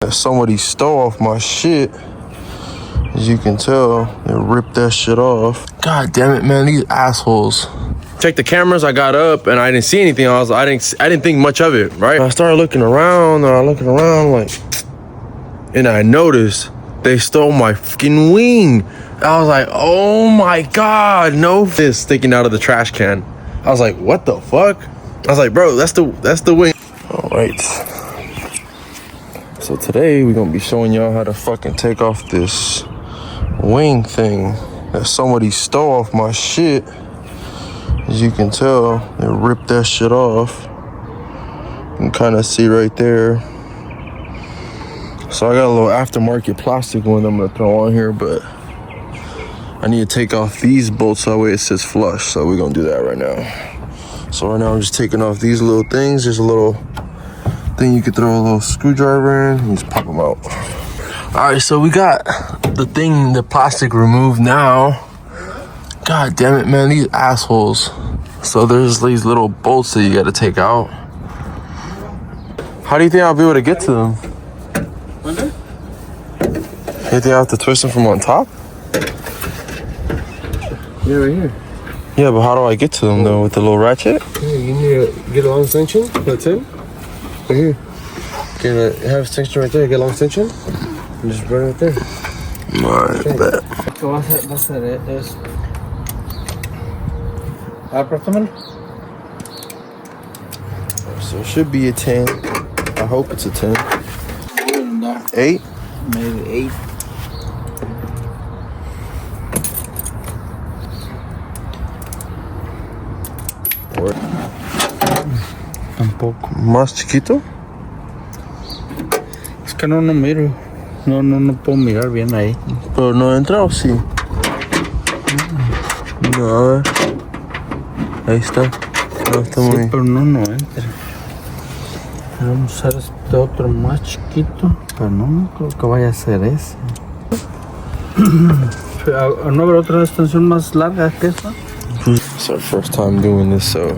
that somebody stole off my shit. As you can tell, they ripped that shit off. God damn it, man, these assholes. Check the cameras, I got up and I didn't see anything. I didn't think much of it, right? I started looking around like, and I noticed they stole my fucking wing. I was like, oh my God, no. This sticking out of the trash can. I was like, what the fuck? I was like, bro, that's the wing. All right. So today we're gonna be showing y'all how to fucking take off this wing thing that somebody stole off my shit. As you can tell, they ripped that shit off. You can kind of see right there. So I got a little aftermarket plastic one I'm gonna throw on here, but I need to take off these bolts so that way it says flush. So we're gonna do that right now. So right now I'm just taking off these little things. There's a little thing you could throw a little screwdriver in and just pop them out. All right, so we got the plastic removed now. God damn it, man, these assholes. So there's these little bolts that you gotta take out. How do you think I'll be able to get to them? You think I have to twist them from on top? Yeah, right here. Yeah, but how do I get to them though? With the little ratchet? Yeah, you need to get a long extension. That's it. Right here. Have a extension right there. Get a long extension. And just run it right there. Alright, bet. Va a ser es. Préstamelo. So it should be a 10. I hope it's a 10. 8? Maybe 8. Tampoco. ¿Más chiquito? Es que no miro. No puedo mirar bien ahí. ¿Pero no entra o sí? No, a ver. Ahí está. No, está Sí, muy... pero no entra. Vamos a usar este otro más chiquito. Pero no creo que vaya a ser ese. ¿No habrá otra extensión más larga que esta? It's our first time doing this, so...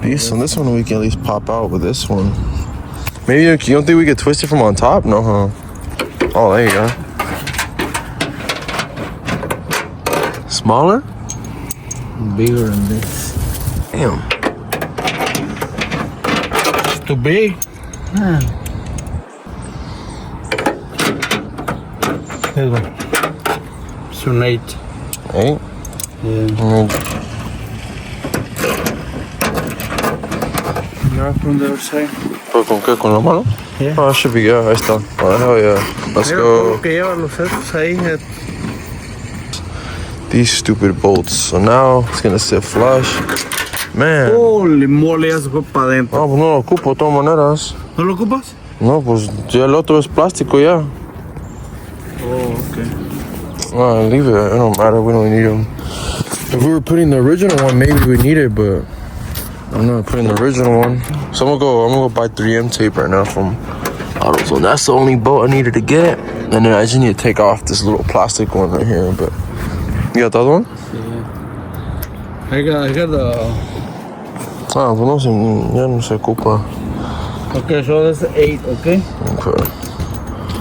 This one we can at least pop out with this one. Maybe you don't think we could twist it from on top? No, huh? Oh, there you go. Smaller? Bigger than this. Damn. It's too big. Man. This one. It's an 8. 8? Yeah. From the other side. ¿Con qué? ¿Con la mano? Yeah. Oh, that should be good. Ahí está. Oh, hell yeah. Let's go. Que lleva los estos ahí. These stupid bolts. So now it's gonna sit flush. Man. Holy moly, ya se fue para adentro. No, pues no lo ocupo de todas maneras. ¿No lo ocupas? No, pues ya el otro es plástico ya. Oh, okay. No, leave it. It don't matter. We don't need them. If we were putting the original one, maybe we'd need it, but I'm not putting the original one. So I'm gonna go buy 3M tape right now from AutoZone. That's the only bolt I needed to get. And then I just need to take off this little plastic one right here. But you got the other one? Yeah. I got the... Ah, pues no se, ya no se ocupa. Okay, so that's 8, okay? Okay.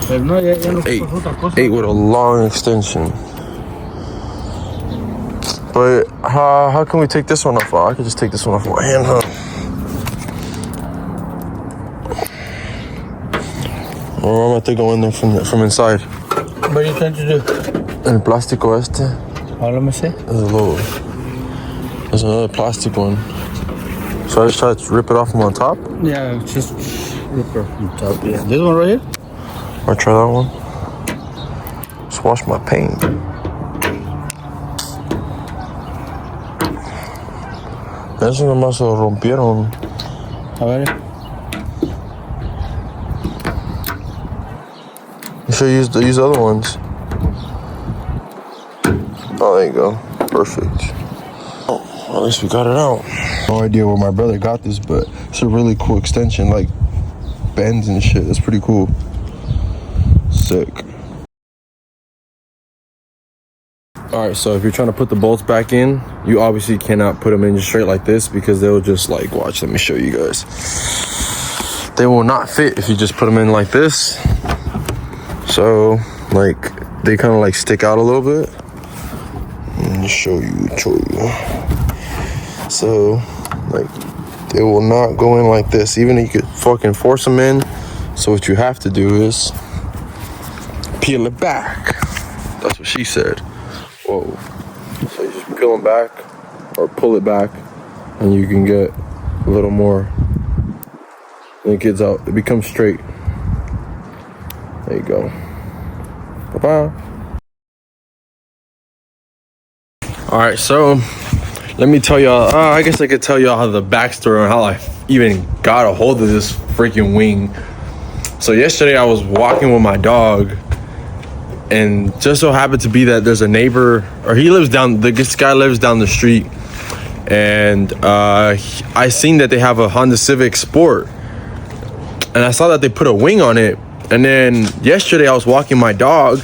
Pero no, ya no 8. ocupas otra cosa. 8 with a long extension. But how can we take this one off? I could just take this one off my hand, huh? Or I'm gonna have to go in there from inside. What are you trying to do? El plástico este. Let me see. There's another plastic one. So I just try to rip it off from on top? Yeah, just rip it from top. Yeah. This one right here? Or try that one? Just wash my paint. Eso nomás se lo rompieron. A ver. You should use the other ones. Oh, there you go. Perfect. Oh, at least we got it out. No idea where my brother got this, but it's a really cool extension. Like, bends and shit. It's pretty cool. Sick. Alright, so if you're trying to put the bolts back in, you obviously cannot put them in just straight like this because they'll just like, watch, let me show you guys. They will not fit if you just put them in like this. So like they kind of like stick out a little bit. Let me show you. So like they will not go in like this, even if you could fucking force them in. So what you have to do is peel it back. That's what she said. Whoa. So you just peel them back or pull it back, and you can get a little more. And it gets out, it becomes straight. There you go. Bye-bye. All right, so let me tell y'all, I guess I could tell y'all how the backstory on how I even got a hold of this freaking wing. So yesterday I was walking with my dog, and just so happened to be that there's a neighbor, or this guy lives down the street, and I seen that they have a Honda Civic Sport, and I saw that they put a wing on it. And then yesterday I was walking my dog,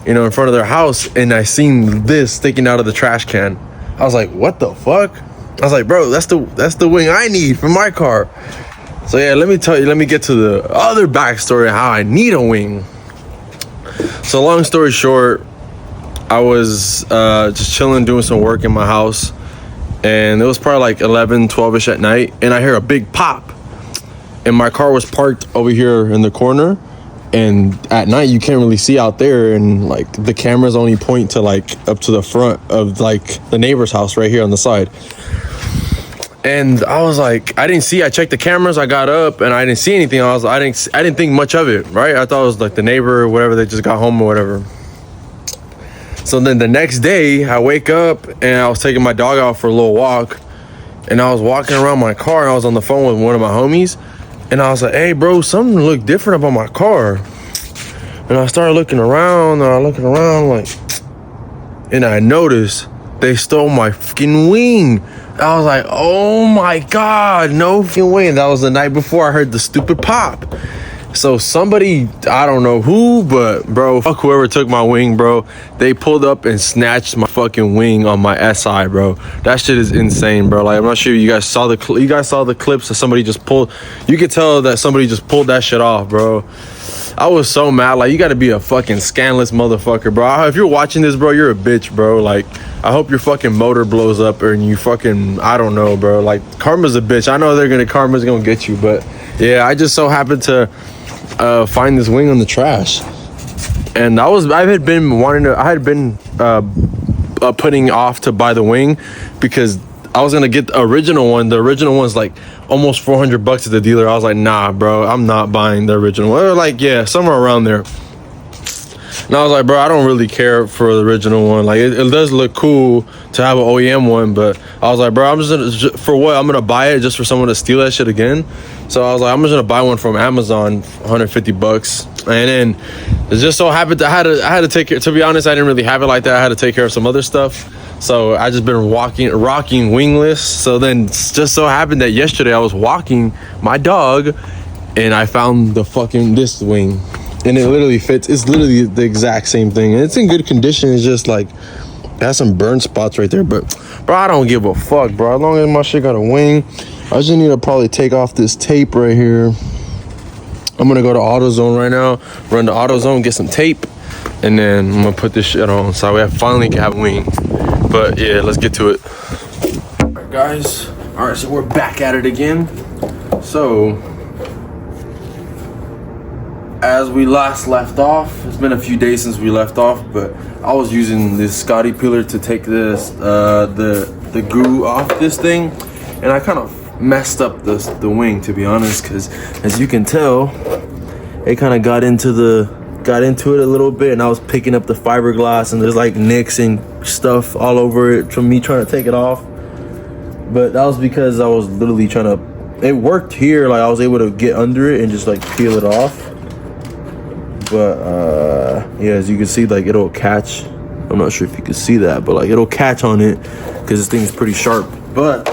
in front of their house, and I seen this sticking out of the trash can. I was like, what the fuck? I was like, bro, that's the wing I need for my car. So yeah, let me get to the other backstory of how I need a wing. So long story short, I was just chilling, doing some work in my house, and it was probably like 11, 12-ish at night, and I hear a big pop, and my car was parked over here in the corner, and at night you can't really see out there, and like the cameras only point to like up to the front of like the neighbor's house right here on the side. And I was like, I checked the cameras, I got up and I didn't see anything. I didn't think much of it, right? I thought it was like the neighbor or whatever, they just got home or whatever. So then the next day I wake up and I was taking my dog out for a little walk, and I was walking around my car, and I was on the phone with one of my homies, and I was like, hey bro, something looked different about my car. And I started looking around, like, and I noticed they stole my fucking wing. I was like, oh my God, no fucking way. And that was the night before I heard the stupid pop. So somebody, I don't know who, but bro, fuck whoever took my wing, bro. They pulled up and snatched my fucking wing on my SI, bro. That shit is insane, bro. Like, I'm not sure you guys saw the clips that somebody just pulled. You could tell that somebody just pulled that shit off, bro. I was so mad. Like, you gotta be a fucking scandalous motherfucker, bro. If you're watching this, bro, you're a bitch, bro. Like, I hope your fucking motor blows up, or you fucking, I don't know, bro. Like, karma's a bitch. I know karma's gonna get you, but yeah, I just so happened to find this wing on the trash, and I had been putting off to buy the wing because I was gonna get the original one. The original one's like almost $400 at the dealer. I was like, nah, bro, I'm not buying the original one. Or like, yeah, somewhere around there. And I was like, bro, I don't really care for the original one. Like, it does look cool to have an OEM one, but I was like, bro, I'm gonna buy it just for someone to steal that shit again. So I was like, I'm just gonna buy one from Amazon, $150. And then it just so happened I had to take care. To be honest, I didn't really have it like that. I had to take care of some other stuff. So I just been rocking wingless. So then just so happened that yesterday I was walking my dog, and I found this wing. And it literally fits. It's literally the exact same thing. And it's in good condition. It's just like, it has some burn spots right there. But, bro, I don't give a fuck, bro. As long as my shit got a wing, I just need to probably take off this tape right here. I'm going to go to AutoZone right now, run to AutoZone, get some tape, and then I'm going to put this shit on so I finally can have a wing. But, yeah, let's get to it. All right, guys. All right, so we're back at it again. So, as we last left off, it's been a few days since we left off, but I was using this Scotty peeler to take this the goo off this thing, and I kind of messed up the wing, to be honest, because as you can tell, it kind of got into it a little bit, and I was picking up the fiberglass, and there's like nicks and stuff all over it from me trying to take it off. But that was because I was literally it worked here, like I was able to get under it and just like peel it off. But yeah, as you can see, like it'll catch. I'm not sure if you can see that, but like it'll catch on it because this thing's pretty sharp. But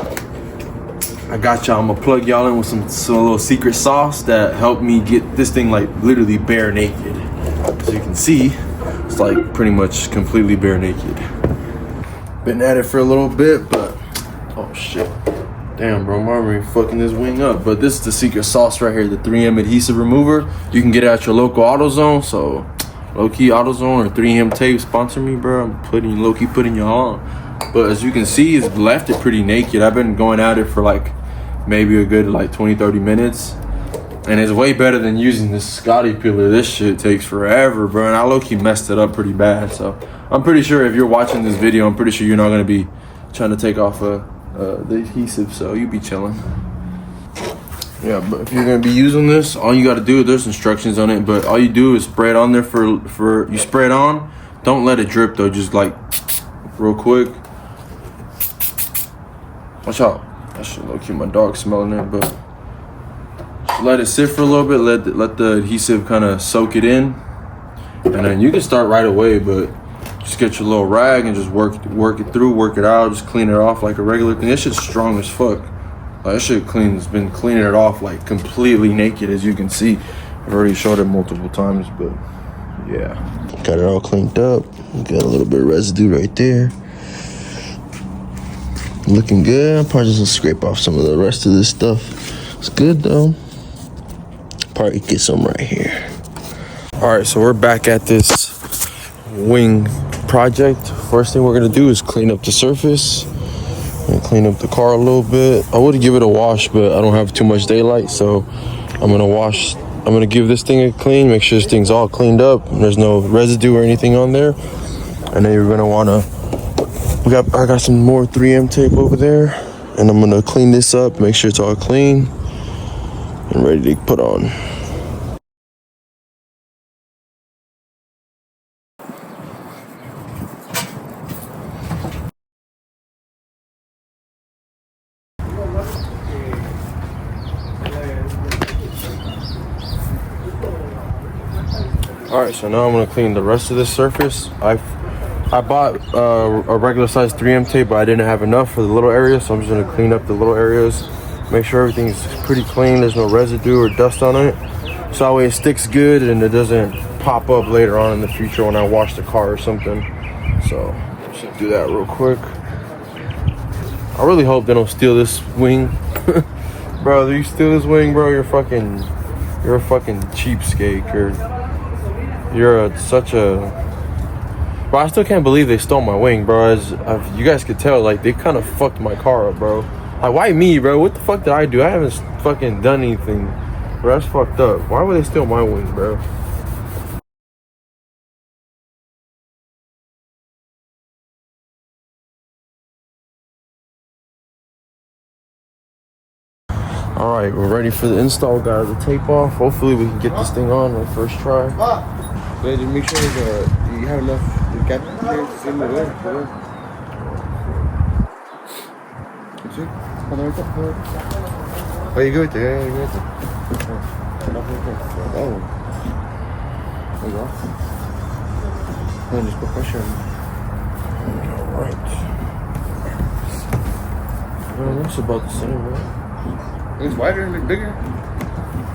I got y'all. I'm gonna plug y'all in with some little secret sauce that helped me get this thing like literally bare naked. As you can see, it's like pretty much completely bare naked. Been at it for a little bit, but oh shit. Damn, bro, I'm already fucking this wing up. But this is the secret sauce right here, the 3M adhesive remover. You can get it at your local AutoZone. So Low-key AutoZone or 3M tape sponsor me, bro. I'm low-key putting y'all on. But as you can see, it's left it pretty naked. I've been going at it for like maybe a good like 20-30 minutes. And it's way better than using this Scotty peeler. This shit takes forever, bro. And I low-key messed it up pretty bad. So I'm pretty sure if you're watching this video, I'm pretty sure you're not gonna be trying to take off the adhesive. So you be chilling. Yeah, but if you're gonna be using this, all you gotta do, there's instructions on it, but all you do is spray it on there you spray it on. Don't let it drip though, just like real quick. Watch out. I should low-key my dog smelling it, but let it sit for a little bit, let the adhesive kind of soak it in, and then you can start right away. But just get your little rag and just work it through, work it out, just clean it off like a regular thing. This shit's strong as fuck. That shit has been cleaning it off like completely naked, as you can see. I've already showed it multiple times, but yeah, got it all cleaned up. Got a little bit of residue right there. Looking good. I'm probably just gonna scrape off some of the rest of this stuff. It's good though. Probably get some right here. All right, so we're back at this wing project. First thing we're gonna do is clean up the surface and clean up the car a little bit. I would give it a wash, but I don't have too much daylight, so I'm gonna give this thing a clean, make sure this thing's all cleaned up and there's no residue or anything on there. And then you're gonna wanna, I got some more 3M tape over there, and I'm gonna clean this up, make sure it's all clean and ready to put on. All right, so now I'm gonna clean the rest of this surface. I bought a regular size 3M tape, but I didn't have enough for the little areas, so I'm just gonna clean up the little areas, make sure everything's pretty clean, there's no residue or dust on it, so that way it sticks good and it doesn't pop up later on in the future when I wash the car or something. So I'm just gonna do that real quick. I really hope they don't steal this wing. Bro, if you steal this wing, bro, you're a fucking cheapskate. You're such a... Bro, I still can't believe they stole my wing, bro. As you guys could tell, like, they kind of fucked my car up, bro. Like, why me, bro? What the fuck did I do? I haven't fucking done anything. Bro, that's fucked up. Why would they steal my wing, bro? All right, we're ready for the install. Got the tape off. Hopefully we can get this thing on first try. Just make sure you have enough gap here to see the way. See? Oh, you good there? Yeah, you good there. Oh. There you go. And just put pressure on. All right. Well, that's about the same, right? It's wider and bigger.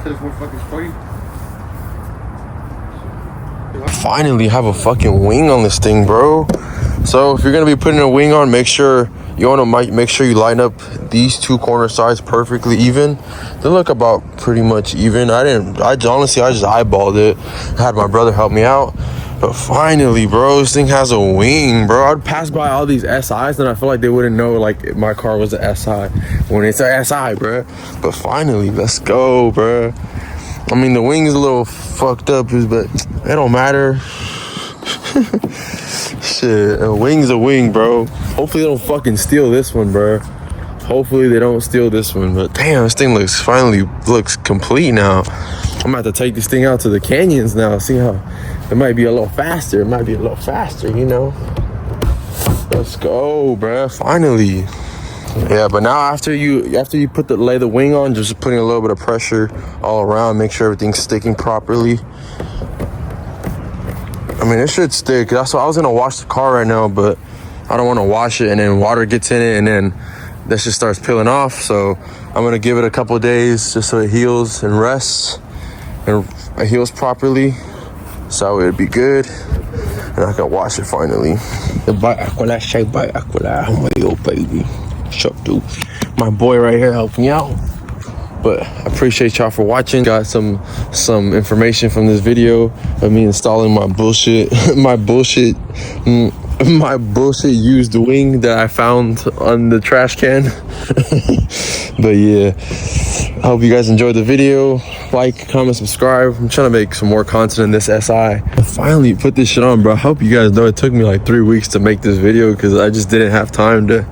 So it's more fucking sporty. Finally have a fucking wing on this thing, bro. So if you're gonna be putting a wing on, make sure you line up these two corner sides perfectly even. They look about pretty much even. I honestly just eyeballed it. I had my brother help me out. But finally, bro, this thing has a wing, bro. I'd pass by all these SIs and I feel like they wouldn't know like my car was a SI when it's a SI, bro. But finally, let's go, bro. I mean, the wing is a little fucked up, but it don't matter. Shit, a wing's a wing, bro. Hopefully they don't fucking steal this one, bro. Hopefully they don't steal this one. But damn, this thing finally looks complete now. I'm gonna have to take this thing out to the canyons now. See how it might be a little faster. It might be a little faster, you know. Let's go, bro. Finally. Yeah, but now after you lay the wing on, just putting a little bit of pressure all around, make sure everything's sticking properly. I mean, it should stick. That's why I was gonna wash the car right now, but I don't want to wash it and then water gets in it and then that shit starts peeling off. So I'm gonna give it a couple of days just so it heals and rests and it heals properly, so it'd be good and I can wash it finally. Baby. Shut up, dude. My boy right here helping me out. But I appreciate y'all for watching. Got some information from this video of me installing my bullshit my bullshit used wing that I found on the trash can. But yeah, I hope you guys enjoyed the video. Like, comment, subscribe. I'm trying to make some more content in this SI. I finally put this shit on, bro. I hope you guys know it took me like 3 weeks to make this video because I just didn't have time to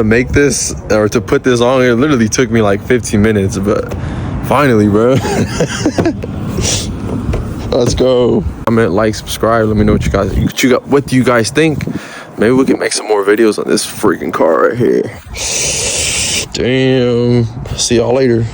make this or to put this on. It literally took me like 15 minutes, but finally, bro. Let's go. Comment, like, subscribe. Let me know what you guys think. Maybe we can make some more videos on this freaking car right here. Damn. See y'all later.